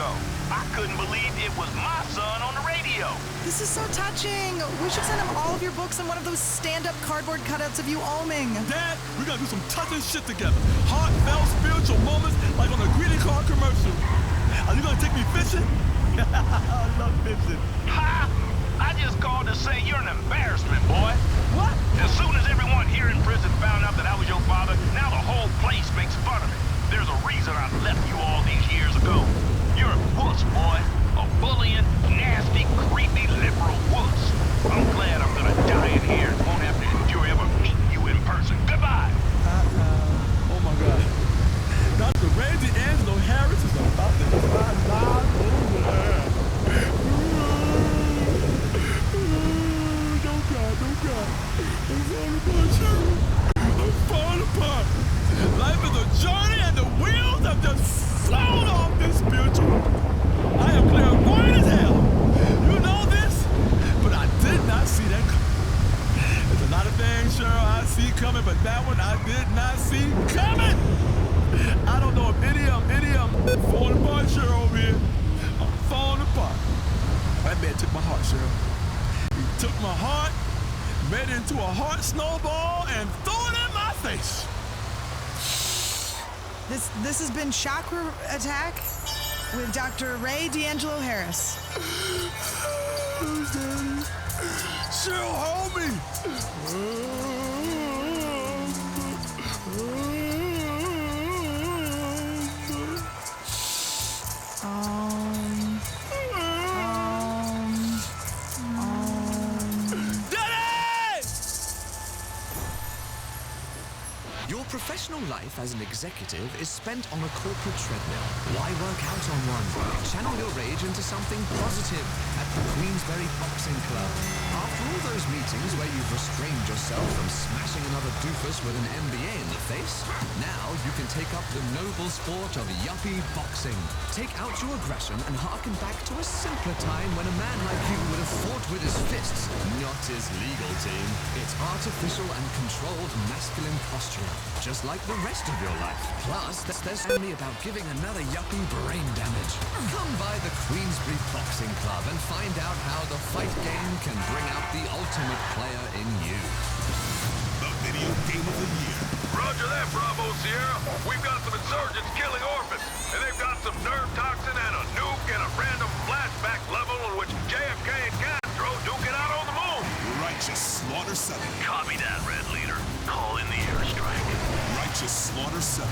ago. I couldn't believe it was my son on the radio. This is so touching. We should send him all of your books and one of those stand-up cardboard cutouts of you oming. Dad, we gotta do some touching shit together. Heartfelt spiritual moments like on a greeting card commercial. Are you gonna take me fishing? I love fishing. Ha! I just called to say you're an embarrassment, boy. What? As soon as everyone here in prison found out that I was your father, now the whole place makes fun of me. There's a reason I left you all these years ago. You're a wuss, boy. A bullying, nasty, creepy, liberal wuss. I'm glad I'm gonna die in here and won't have to endure ever meeting you in person. Goodbye. Oh my God. Dr. Randy Angelo Harris is about to fly live over there. Don't cry. I'm falling apart. Life is a journey and the wheels have just flown off this spiritual. I am clairvoyant as hell. You know this? But I did not see that coming. There's a lot of things, Cheryl, I see coming, but that one I did not see coming. I don't know if any of them falling apart, Cheryl, over here. I'm falling apart. That man took my heart, Cheryl. He took my heart, made it into a heart snowball, and threw it in my face. This has been Chakra Attack with Dr. Ray D'Angelo Harris. Cheryl, hold me. Your professional life as an executive is spent on a corporate treadmill. Why work out on one? Channel your rage into something positive at the Queensberry Boxing Club. After all those meetings where you've restrained yourself from smashing another doofus with an MBA in the face, now you can take up the noble sport of yuppie boxing. Take out your aggression and harken back to a simpler time when a man like you would have fought with his fists, not his legal team. It's artificial and controlled masculine posture, just like the rest of your life. Plus, there's only about giving another yuppie brain damage. Come by the Queensberry Boxing Club and find out how the fight game can bring out the ultimate player in you. The video game of the year. Roger that, Bravo Sierra. We've got some insurgents killing orphans, and they've got some nerve toxin and a nuke and a random flashback level in which JFK and Castro duke it out on the moon. Righteous Slaughter 7. Copy that, Red Leader. Call in the airstrike. Righteous Slaughter 7.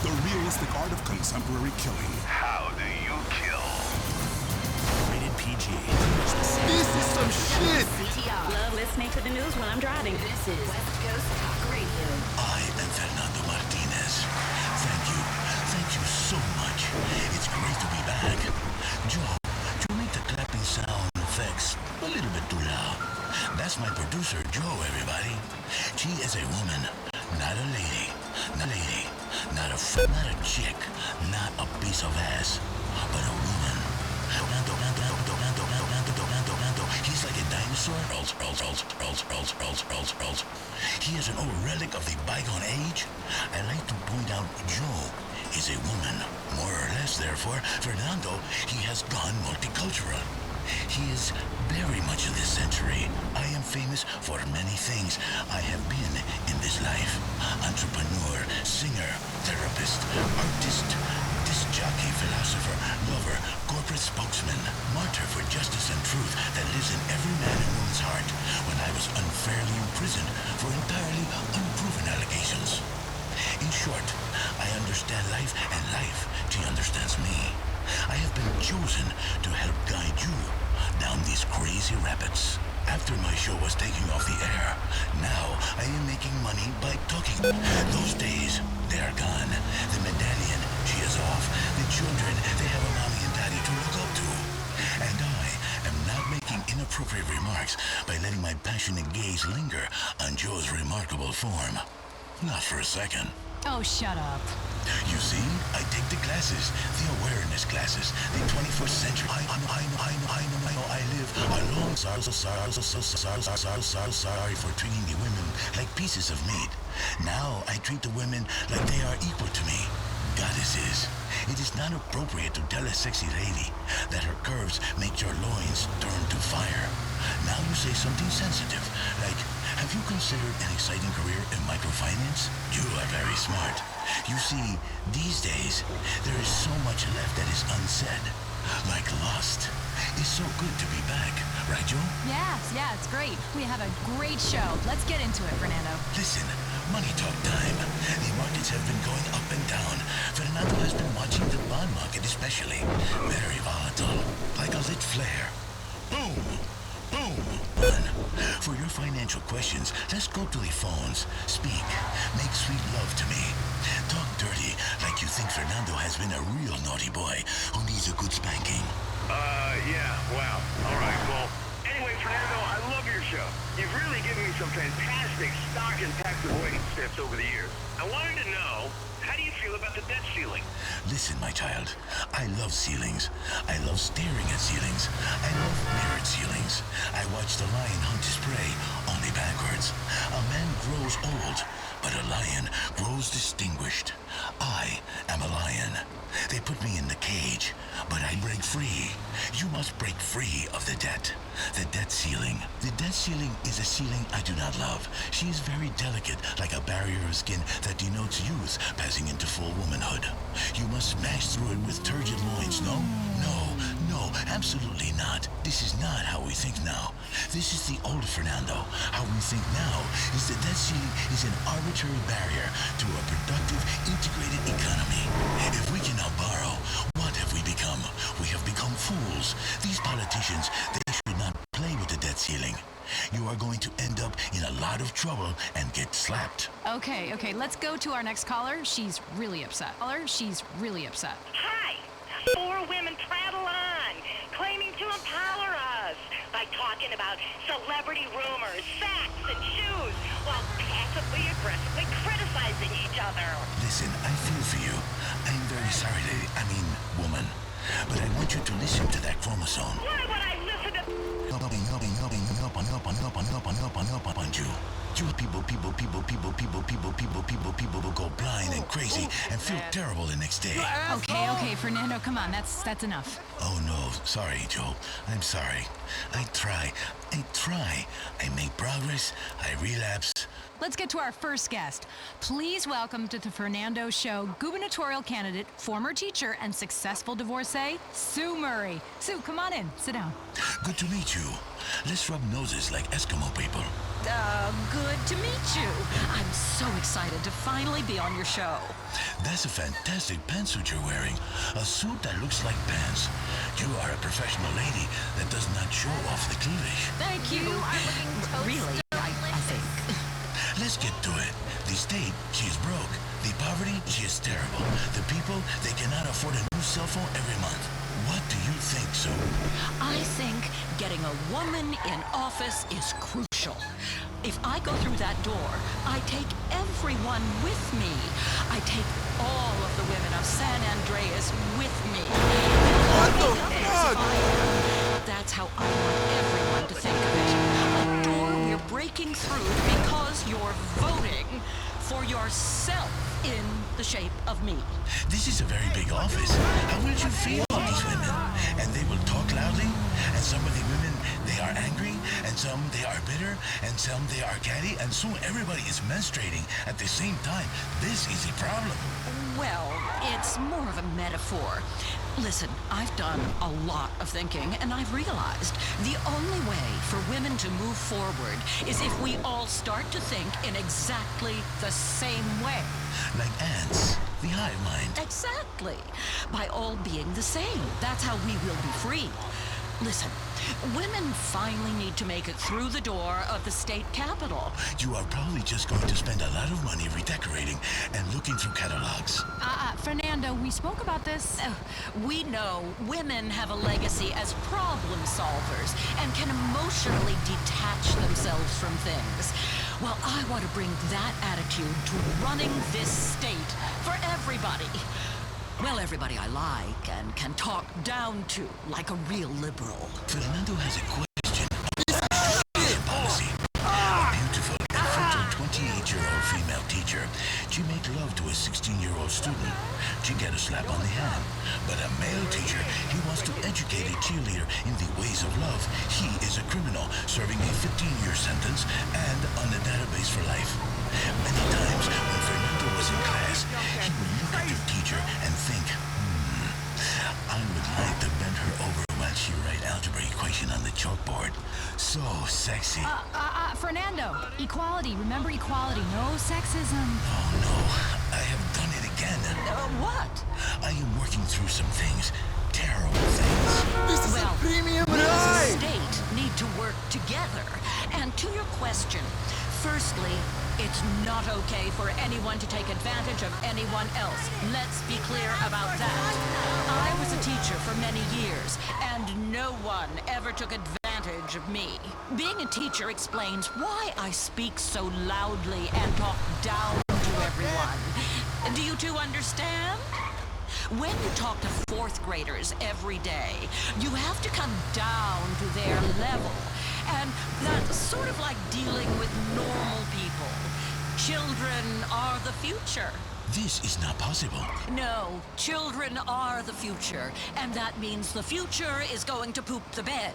The realistic art of contemporary killing. How do you kill? Rated PG. This is some shit! Love listening to the news when I'm driving. This is West Coast Talk Radio. I am Fernando Martinez. Thank you so much. It's great to be back. Joe, to make the clapping sound effects a little bit too loud. That's my producer, Joe, everybody. She is a woman, not a lady. Not a chick, not a piece of ass, but a woman. He's like a dinosaur. He is an old relic of the bygone age. I like to point out Joe is a woman. More or less, therefore, Fernando, he has gone multicultural. He is very much in this century. I am famous for many things I have been in this life. Entrepreneur, singer, therapist, artist, disc jockey, philosopher, lover, corporate spokesman, martyr for justice and truth that lives in every man and woman's heart when I was unfairly imprisoned for entirely unproven allegations. In short, I understand life and life, she understands me. I have been chosen to help guide you down these crazy rapids. After my show was taking off the air, now I am making money by talking. Those days, they are gone. The medallion, she is off. The children, they have a mommy and daddy to look up to. And I am not making inappropriate remarks by letting my passionate gaze linger on Joe's remarkable form. Not for a second. Oh, shut up. You see, I take the classes, the awareness classes, the 21st century. I know I live alone. Sorry for treating the women like pieces of meat. Now I treat the women like they are equal to me. Goddesses. It is not appropriate to tell a sexy lady that her curves make your loins turn to fire. Now you say something sensitive, like, have you considered an exciting career in microfinance? You are very smart. You see, these days, there is so much left that is unsaid, like lust. It's so good to be back, right, Joe? Yeah, it's great. We have a great show. Let's get into it, Fernando. Listen, money talk time. The markets have been going up and down. Fernando has been watching the bond market especially. Very volatile, like a lit flare. Boom! Boom! One. For your financial questions, let's go to the phones. Speak. Make sweet love to me. Talk dirty like you think Fernando has been a real naughty boy who needs a good spanking. Yeah, wow. All right, well, anyway, Fernando, I love your show. You've really given me some fantastic stock and tax avoidance tips over the years. I wanted to know, how do you feel about the debt ceiling? Listen, my child, I love ceilings. I love staring at ceilings. I love mirrored ceilings. I watch the lion hunt his prey, only backwards. A man grows old, but a lion grows distinguished. I am a lion. They put me in the cage, but I break free. You must break free of the debt. The debt ceiling. The debt ceiling is a ceiling I do not love. She is very delicate, like a barrier of skin that denotes youth passing into full womanhood. You must smash through it with turgid loins, no? No, absolutely not. This is not how we think now. This is the old Fernando. How we think now is the debt ceiling is an arbitrary barrier to a productive, integrated economy. If we cannot borrow, what have we become? We have become fools. These politicians, they should not play with the debt ceiling. You are going to end up in a lot of trouble and get slapped. Okay, let's go to our next caller. She's really upset. Hi! 4 women prattle on, claiming to empower us by talking about celebrity rumors, facts, and shoes, while passively aggressively criticizing each other. Listen, I feel for you. I'm very sorry, lady. I mean, woman. But I want you to listen to that chromosome. Why would I listen to... On you. You people go blind and crazy and feel terrible the next day. Okay, Fernando, come on. That's enough. Oh no, sorry, Joe. I'm sorry. I try. I make progress. I relapse. Let's get to our first guest. Please welcome to the Fernando Show gubernatorial candidate, former teacher, and successful divorcee, Sue Murray. Sue, come on in. Sit down. Good to meet you. Let's rub noses like Eskimo people. Good to meet you. I'm so excited to finally be on your show. That's a fantastic pantsuit you're wearing. A suit that looks like pants. You are a professional lady that does not show off the cleavage. Thank you. Really, I think. Let's get to it. The state, she is broke. The poverty, she is terrible. The people, they cannot afford a new cell phone every month. What do you think, Sue? I think getting a woman in office is crucial. If I go through that door, I take everyone with me. I take all of the women of San Andreas with me. What the fuck? That's how I want everyone to think of it. A door we're breaking through because you're voting for yourself in the shape of me. This is a very big office. How will you feel about these women? And they will talk loudly, and some of the women, they are angry, and some they are bitter, and some they are catty, and soon everybody is menstruating at the same time. This is a problem. Well, it's more of a metaphor. Listen, I've done a lot of thinking, and I've realized the only way for women to move forward is if we all start to think in exactly the same way. Like ants, the hive mind. Exactly. By all being the same. That's how we will be free. Listen, women finally need to make it through the door of the state capitol. You are probably just going to spend a lot of money redecorating and looking through catalogs. Fernando, we spoke about this. We know women have a legacy as problem solvers and can emotionally detach themselves from things. Well, I want to bring that attitude to running this state for everybody. Well, everybody I like and can talk down to like a real liberal. Fernando has a question about policy. A beautiful and fertile 28-year-old female teacher She made love to a 16-year-old student. She get a slap on the hand. But a male teacher, he wants to educate a cheerleader in the ways of love. He is a criminal, serving a 15-year sentence and on the database for life. Many times when Fernando was in class, he would look at your teacher and think, I would like to bend her over while she write algebra equation on the chalkboard. So sexy. Fernando, equality. Remember equality. No sexism. Oh no, I have done it again. What? I am working through some things. Terrible things. This is a premium we as a ride! state need to work together. And to your question, firstly, it's not okay for anyone to take advantage of anyone else. Let's be clear about that. I was a teacher for many years, and no one ever took advantage of me. Being a teacher explains why I speak so loudly and talk down to everyone. Do you two understand? When you talk to fourth graders every day, you have to come down to their level. And that's sort of like dealing with normal people. Children are the future. This is not possible. No, children are the future, and that means the future is going to poop the bed.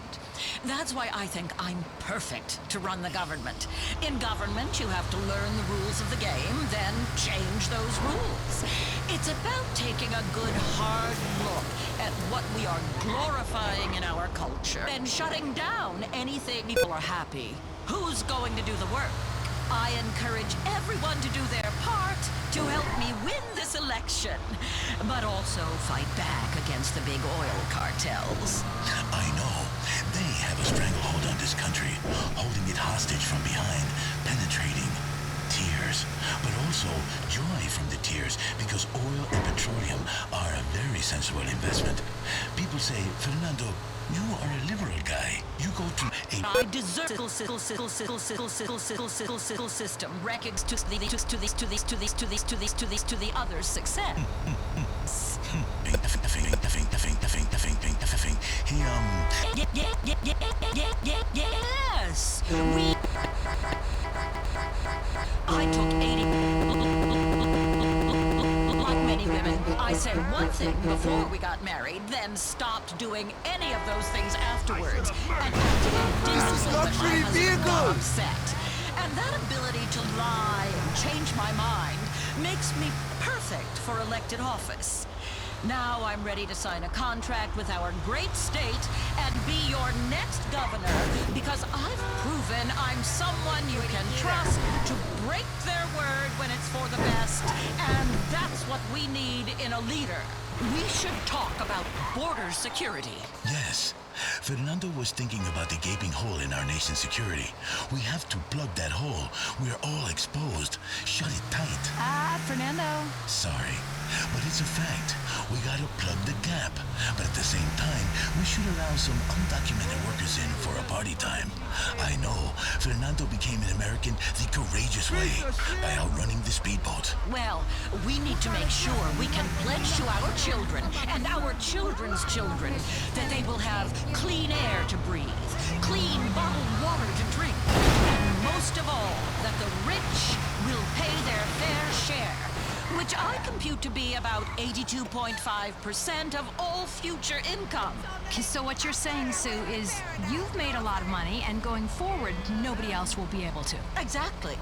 That's why I think I'm perfect to run the government. In government, you have to learn the rules of the game, then change those rules. It's about taking a good hard look at what we are glorifying in our culture, and shutting down anything people are happy. Who's going to do the work? I encourage everyone to do their part to help me win this election, but also fight back against the big oil cartels. I know. They have a stranglehold on this country, holding it hostage from behind, penetrating. Tears, but also joy from the tears, because oil and petroleum are a very sensible investment. People say, Fernando, you are a liberal guy. You go to a... I deserve system records to the other's success. Yes, we... I took 80... Like many women, I said one thing before we got married, then stopped doing any of those things afterwards, and acted indecently when my husband got upset. And that ability to lie and change my mind makes me perfect for elected office. Now I'm ready to sign a contract with our great state and be your next governor, because I've proven I'm someone you can trust to break their word when it's for the best, and that's what we need in a leader. We should talk about border security. Yes. Fernando was thinking about the gaping hole in our nation's security. We have to plug that hole. We're all exposed. Shut it tight. Fernando. Sorry, but it's a fact. We gotta plug the gap. But at the same time, we should allow some undocumented workers in for a party time. I know, Fernando became an American the courageous way, by outrunning the speedboat. Well, we need to make sure we can pledge to our children and our children's children that they will have clean air to breathe, clean bottled water to drink, and most of all, that the rich will pay their fair share, which I compute to be about 82.5% of all future income. So what you're saying, Sue, is you've made a lot of money, and going forward, nobody else will be able to. Exactly.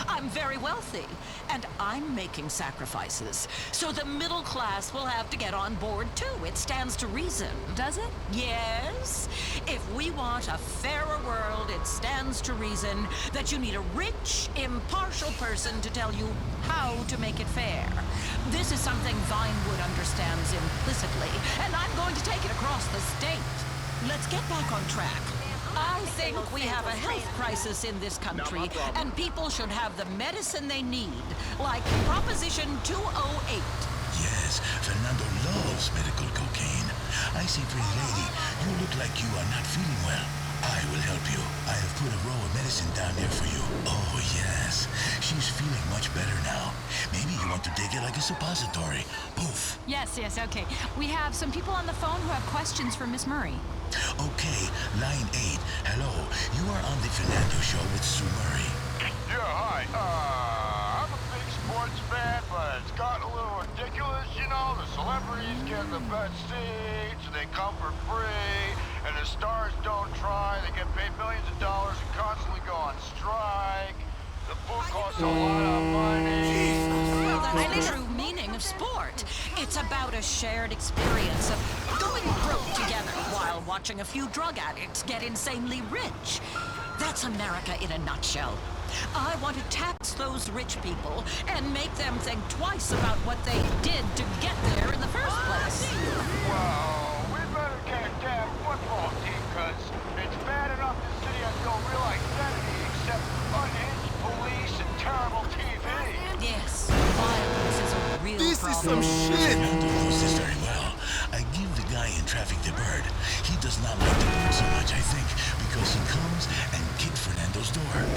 I'm very wealthy, and I'm making sacrifices. So the middle class will have to get on board too. It stands to reason. Does it? Yes. If we want a fairer world, it stands to reason that you need a rich, impartial person to tell you how to make it fair. This is something Vinewood understands implicitly, and I'm going to take it across the state. Let's get back on track. I think we have a health crisis in this country, and people should have the medicine they need, like Proposition 208. Yes, Fernando loves medical cocaine. I see, pretty lady, you look like you are not feeling well. I will help you. I have put a roll of medicine down there for you. Oh, yes. She's feeling much better now. Maybe you want to take it like a suppository. Poof. Yes, okay. We have some people on the phone who have questions for Miss Murray. Okay, line 8. Hello, you are on the Fernando Show with Sue Murray. Yeah, hi. I'm a big sports fan. it's gotten a little ridiculous, you know? The celebrities get the best seats, and they come for free, and the stars don't try. They get paid millions of dollars and constantly go on strike. The food costs a lot of money. Well, that's the true meaning of sport. It's about a shared experience of going broke together while watching a few drug addicts get insanely rich. That's America in a nutshell. I want to tax those rich people and make them think twice about what they did to get there in the first place. Well, we better get a damn football team, cause it's bad enough this city has no real identity except unhinged police and terrible TV. Yes, violence is a real This problem. is some shit! Fernando knows this very well. I give the guy in traffic the bird. He does not like the bird so much, I think, because he comes and kicks Fernando's door.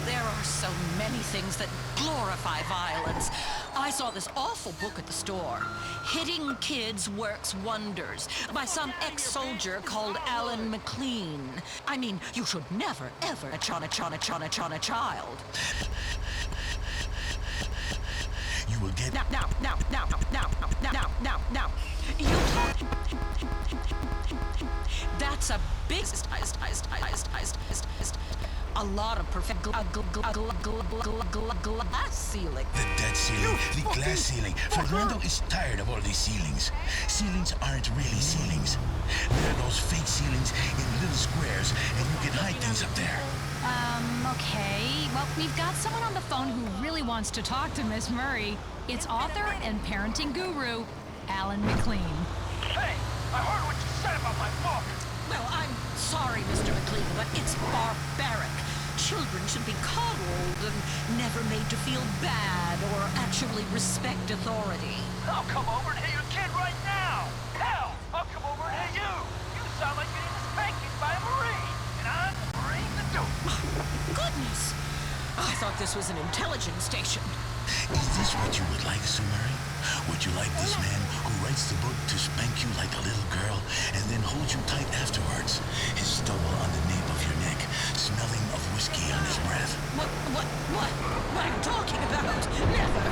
There are so many things that glorify violence. I saw this awful book at the store. Hitting Kids Works Wonders by some ex-soldier called Alan McLean. I mean, you should never, ever chana a child. You will get... Now. You talk... That's a big... A lot of perfect glass ceiling. The dead ceiling, the glass ceiling. Fernando is tired of all these ceilings. Ceilings aren't really ceilings. They're those fake ceilings in little squares, and you can hide things up there. Okay. Well, we've got someone on the phone who really wants to talk to Miss Murray. It's author and parenting guru, Alan McLean. Hey, I heard what you said about my book. Well, I'm sorry, Mr. McLean, but it's barbaric. Children should be coddled and never made to feel bad or actually respect authority. I'll come over and hit your kid right now. Hell, I'll come over and hit you. You sound like you're getting spanked by a Marine, and I'm the Marine to do it. Goodness! I thought this was an intelligence station. Is this what you would like, Sue Murray? Would you like this man who writes the book to spank you like a little girl and then hold you tight afterwards? His stubble on the nape of your neck, smelling of whiskey on his breath. What are you talking about? Never.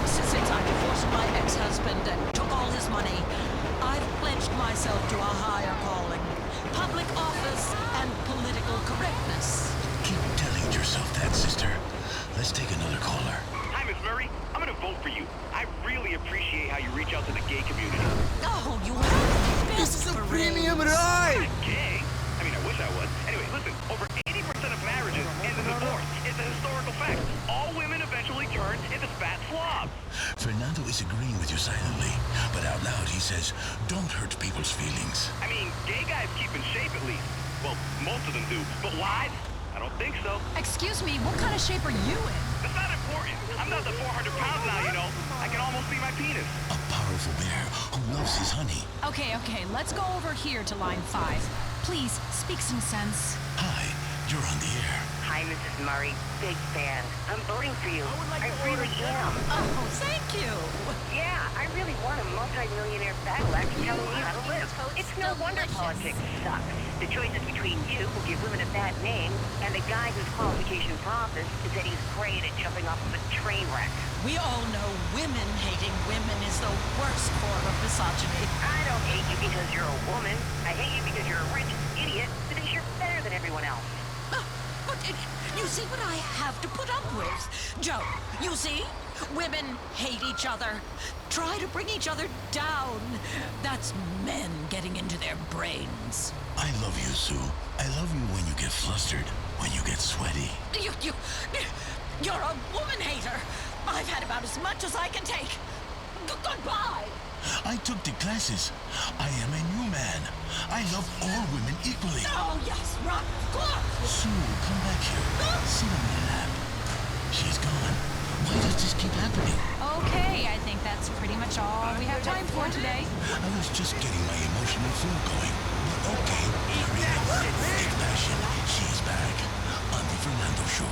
Since I divorced my ex-husband and took all his money, I've pledged myself to a higher calling. Public office and political correctness. Keep telling yourself that, sister. Let's take another caller. Hi, Miss Murray. I'm gonna vote for you. I really appreciate how you reach out to the gay community. Oh, you have the This best is a parades. premium ride! Gay? I mean, I wish I was. Anyway, listen, over 80% of marriages end in divorce. It's a historical fact. All women eventually turn into fat slobs. Fernando is agreeing with you silently, but out loud he says, don't hurt people's feelings. I mean, gay guys keep in shape at least. Well, most of them do. But why? I don't think so. Excuse me, what kind of shape are you in? That's not important. I'm not the 400 pounds now, you know. I can almost see my penis. A powerful bear who loves his honey. Okay, let's go over here to line 5. Please, speak some sense. Hi, you're on the air. Hi, Mrs. Murray. Big fan. I'm voting for you. I really am. Oh, thank you. Yeah, I really want a multi-millionaire battle act telling me how to live. It's no wonder politics suck. The choice is between you, who give women a bad name, and the guy whose qualification for office is that he's great at jumping off of a train wreck. We all know women hating women is the worst form of misogyny. I don't hate you because you're a woman. I hate you because you're a rich idiot who thinks you're better than everyone else. But you see what I have to put up with? Joe, you see? Women hate each other, try to bring each other down. That's men getting into their brains. I love you, Sue. I love you when you get flustered, when you get sweaty. You're a woman hater. I've had about as much as I can take. Goodbye. I took the classes. I am a new man. I love all women equally. Oh, yes, right. Go on. Sue, come back here. Sit on my lap. She's gone. Why does this keep happening? Okay, I think that's pretty much all we have time for today. I was just getting my emotional flow going. But okay, here it is. Big passion. She's back on the Fernando Show.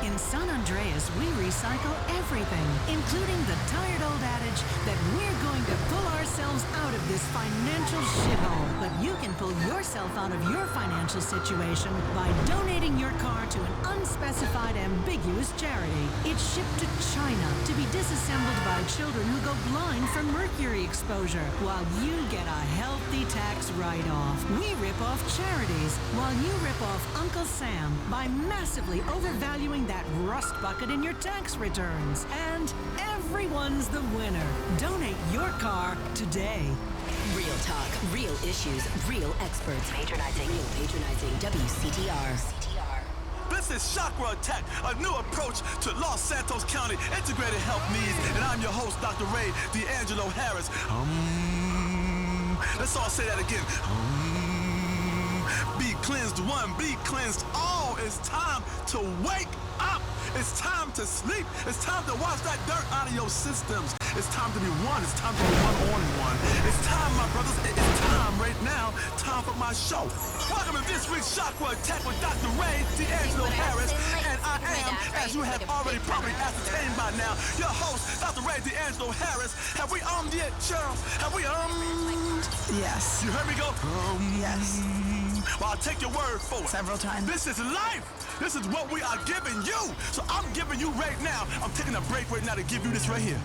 In San Andreas, we recycle everything, including the tired old adage that we're going to pull ourselves out of this this financial shithole. But you can pull yourself out of your financial situation by donating your car to an unspecified, ambiguous charity. It's shipped to China to be disassembled by children who go blind from mercury exposure, while you get a healthy tax write-off. We rip off charities, while you rip off Uncle Sam by massively overvaluing that rust bucket in your tax returns. And everyone's the winner. Donate your car today. Real talk, real issues, real experts. Patronizing, WCTR. This is Chakra Attack, a new approach to Los Santos County integrated health needs, and I'm your host, Dr. Ray D'Angelo Harris. Let's all say that again. Be cleansed one, be cleansed all. It's time to wake up. It's time to sleep. It's time to wash that dirt out of your systems. It's time to be one. It's time to be one-on-one. It's time, my brothers. It's time right now. Time for my show. Welcome to this week's Chakra Attack with Dr. Ray D'Angelo Harris. And I am, as you have already probably ascertained by now, your host, Dr. Ray D'Angelo Harris. Have we yet, Cheryl? Have we Yes. You heard me go? Yes. Well, I'll take your word for it. Several times. This is life. This is what we are giving you. So I'm giving you right now. I'm taking a break right now to give you this right here.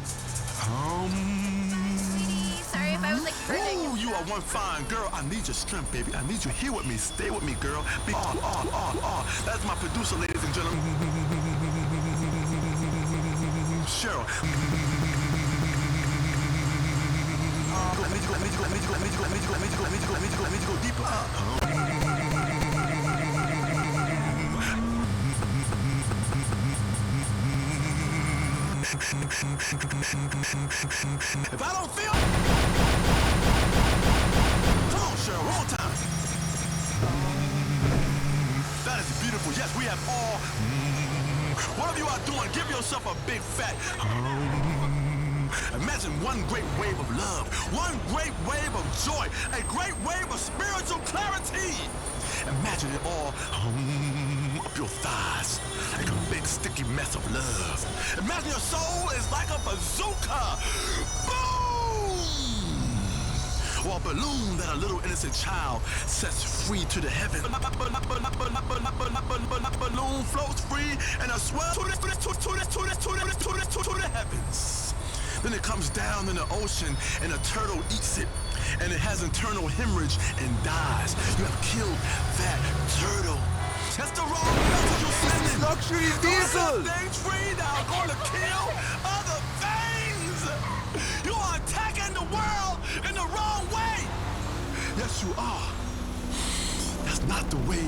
Sorry if I was like hurting. Ooh, you are one fine girl. I need your strength, baby. I need you here with me. Stay with me, girl. Be all. That's my producer, ladies and gentlemen. Cheryl. I need you go deeper. If I don't feel, come on, Cheryl, one time. That is beautiful. Yes, we have all. Whatever you are doing, give yourself a big fat. Imagine one great wave of love, one great wave of joy, a great wave of spiritual clarity. Imagine it all up your thighs, like a big sticky mess of love. Imagine your soul is like a bazooka. Boom! Or a balloon that a little innocent child sets free to the heavens. Balloon floats free and a swell to the heavens. Then it comes down in the ocean and a turtle eats it. And it has internal hemorrhage and dies. You have killed that turtle. That's the wrong message you're sending. Luxury diesel. Things free now. Going to kill other things. You are attacking the world in the wrong way. Yes, you are. That's not the way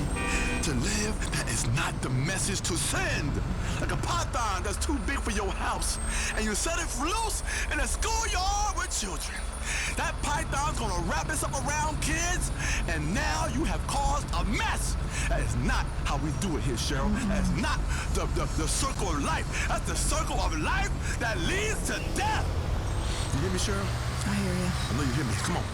to live. That is not the message to send. Like a python that's too big for your house, and you set it loose in a schoolyard with children. That python's gonna wrap itself around kids, and now you have caused a mess. That is not how we do it here, Cheryl. That is not the circle of life. That's the circle of life that leads to death. You hear me, Cheryl? I hear you. I know you hear me. Come on.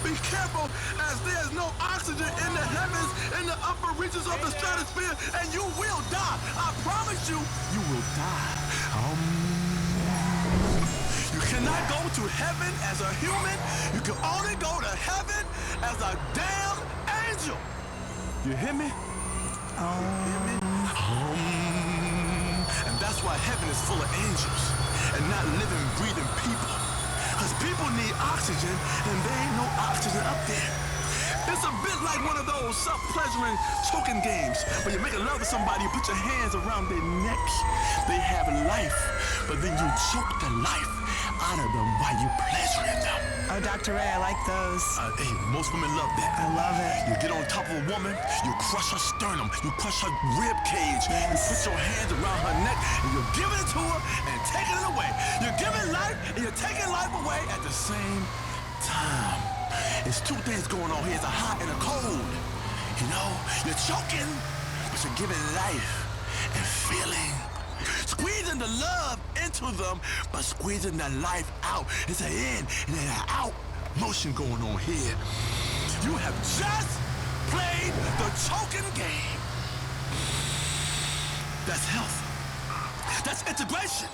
Be careful, as there's no oxygen in the heavens, in the upper reaches of the stratosphere, and you will die. I promise you, you will die. You cannot go to heaven as a human. You can only go to heaven as a damn angel. You hear me? Hear me? And that's why heaven is full of angels and not living, breathing people. Because people need oxygen, and there ain't no oxygen up there. It's a bit like one of those self-pleasuring choking games where you're making love to somebody, you put your hands around their neck. They have life, but then you choke the life out of them while you pleasuring them. Oh, Dr. Ray, I like those. Hey, most women love that. I love it. You get on top of a woman, you crush her sternum, you crush her rib cage, you put your hands around her neck, and you're giving it to her and taking it away. You're giving life and you're taking life away at the same time. There's two things going on here. It's a hot and a cold. You know, you're choking, but you're giving life and feeling. Squeezing the love into them, but squeezing the life out. It's an in and an out motion going on here. You have just played the choking game. That's health. That's integration.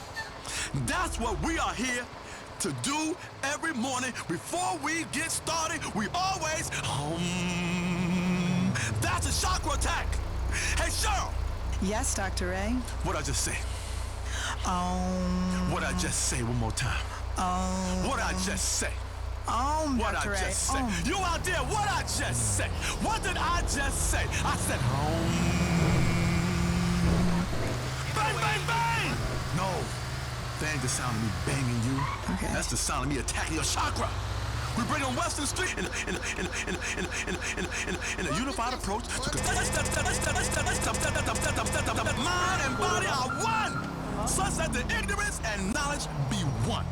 That's what we are here to do every morning. Before we get started, we always That's a chakra attack. Hey, Cheryl. Yes, Dr. Ray. What'd I just say? What'd I just say one more time? What'd I just say? What'd I just say? You out there, what'd I just say? What did I just say? I said Bang, bang, bang! No. That ain't the sound of me banging you. Okay. That's the sound of me attacking your chakra. We bring on Western Street in a unified approach. Mind and body are one, such that the ignorance and knowledge be one,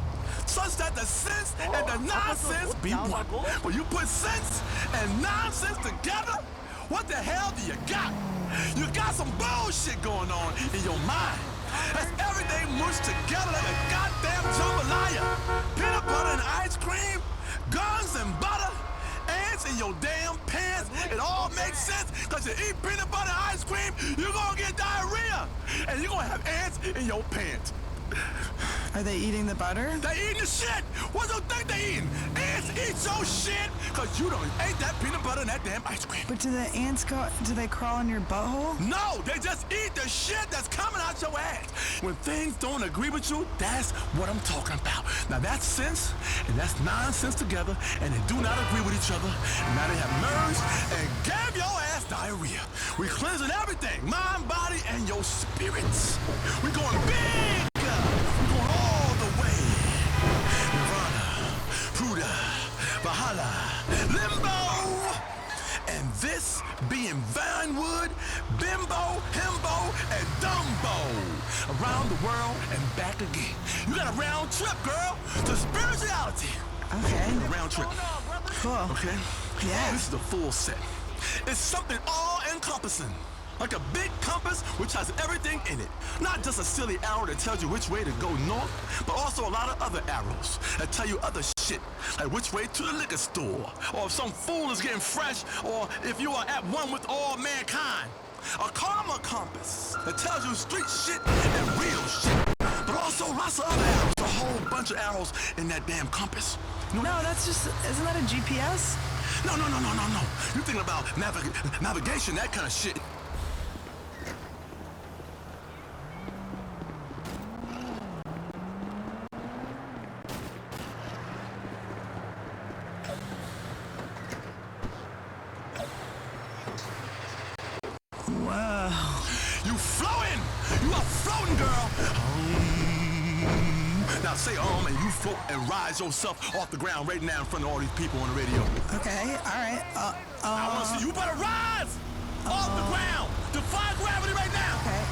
such that the sense and the nonsense be one. When you put sense and nonsense together, what the hell do you got? You got some bullshit going on in your mind. That's everything mushed together like a goddamn jambalaya. Peanut butter and ice cream, guns and butter, ants in your damn pants. It all makes sense, because you eat peanut butter and ice cream, you're gonna get diarrhea. And you're gonna have ants in your pants. Are they eating the butter? They eating the shit. What do you think they eating? Ants eat your shit, because you don't ate that peanut butter and that damn ice cream. But do the ants do they crawl in your butthole? No, they just eat the shit that's coming out your ass. When things don't agree with you, that's what I'm talking about. Now that's sense and that's nonsense together, and they do not agree with each other. And now they have merged and gave your ass diarrhea. We cleansing everything, mind, body, and your spirits. We going big. We going all the way. Nirvana, Pruda, Valhalla, Limbo. And this being Vinewood, Bimbo, Himbo, and Dumbo. Around the world and back again. You got a round trip, girl, to spirituality. Okay. Round trip. Cool. Okay? Yeah. This is the full set. It's something all-encompassing. Like a big compass which has everything in it. Not just a silly arrow that tells you which way to go north, but also a lot of other arrows that tell you other shit, like which way to the liquor store, or if some fool is getting fresh, or if you are at one with all mankind. A karma compass that tells you street shit and real shit, but also lots of other arrows, a whole bunch of arrows in that damn compass. No, that's just, isn't that a GPS? No. You're thinking about navigation, that kind of shit. You floating! You are floating, girl! Now say and you float and rise yourself off the ground right now in front of all these people on the radio. Okay, alright. I want to see you better rise off the ground! Defy gravity right now! Okay.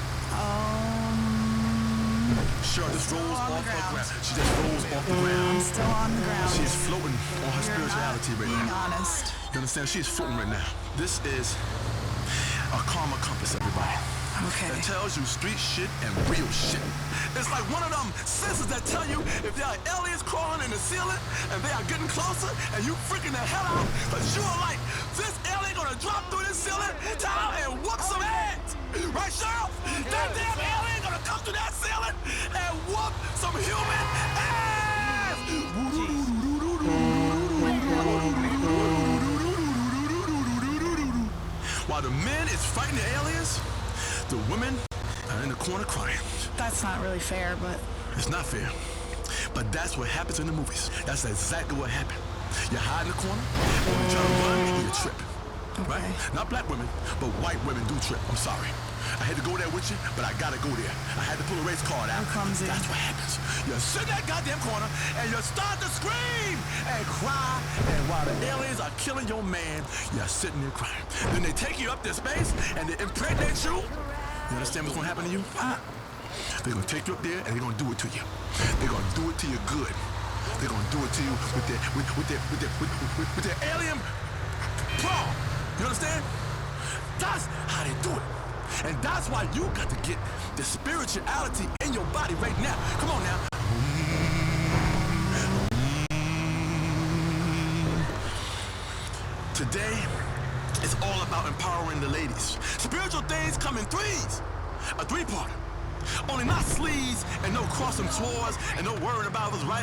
Sure, just rolls off the ground. She just rolls off the ground. I'm still on the ground. She's floating on her spirituality right now. Being honest. You understand? She's floating right now. This is a karma compass, everybody. Okay. That tells you street shit and real shit. It's like one of them sensors that tell you if there are aliens crawling in the ceiling and they are getting closer and you freaking the hell out, because you are like, this alien gonna drop through this ceiling town and whoop some ass. Right, Cheryl? That damn alien gonna come through that ceiling and whoop some human ass. While the men is fighting the aliens, the women are in the corner crying. That's not really fair, but... It's not fair. But that's what happens in the movies. That's exactly what happened. You hide in the corner, and when you try to run, you trip. Okay. Right? Not black women, but white women do trip. I'm sorry. I had to go there with you, but I gotta go there. I had to pull a race card out. That's what happens. You sit in that goddamn corner, and you start to scream and cry, and while the aliens are killing your man, you're sitting there crying. Then they take you up to space, and they impregnate you. You understand what's gonna happen to you? They're gonna take you up there, and they're gonna do it to you. They're gonna do it to you good. They're gonna do it to you with their alien prom. You understand? That's how they do it. And that's why you got to get the spirituality in your body right now. Come on now. Today, it's all about empowering the ladies. Spiritual things come in threes. A three-parter. Only not sleaze and no crossing tours and no worrying about what's right